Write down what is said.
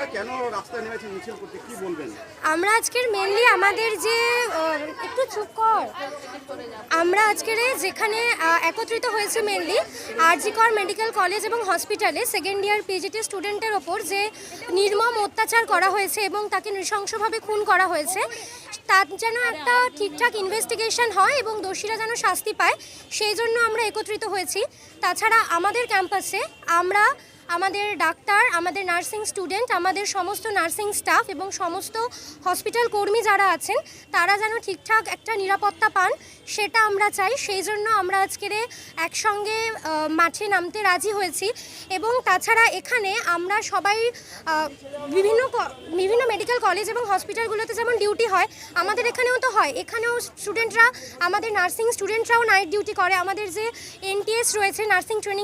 আপনারা কেন রাস্তায় নেমেছেন মিছিল করতে, কি বলবেন? আমরা আজকের মেনলি আমাদের যে একটু চুপ কর আমরা আজকের যেখানে একত্রিত হয়েছে মেনলি আরজি কর মেডিকেল কলেজ এবং হসপিটালে সেকেন্ড ইয়ার পিজিটি স্টুডেন্টের ওপর যে নির্মম অত্যাচার করা হয়েছে এবং তাকে নৃশংসভাবে খুন করা হয়েছে, তার যেন একটা ঠিকঠাক ইনভেস্টিগেশন হয় এবং দোষীরা যেন শাস্তি পায়, সেই জন্য আমরা একত্রিত হয়েছি। তাছাড়া আমাদের ক্যাম্পাসে আমরা আমাদের ডাক্তার, আমাদের নার্সিং স্টুডেন্ট, আমাদের সমস্ত নার্সিং স্টাফ এবং সমস্ত হসপিটাল কর্মী যারা আছেন তারা যেন ঠিকঠাক একটা নিরাপত্তা পান সেটা আমরা চাই। সেই জন্য আমরা আজকের একসঙ্গে মাঠে নামতে রাজি হয়েছি। এবং তাছাড়া এখানে আমরা সবাই বিভিন্ন মেডিকেল কলেজ এবং হসপিটালগুলোতে যেমন ডিউটি হয় আমাদের এখানেও তো হয়, এখানেও স্টুডেন্টরা, আমাদের নার্সিং স্টুডেন্টরাও নাইট ডিউটি করে। আমাদের যে এনটিএস রয়েছে, নার্সিং ট্রেনিং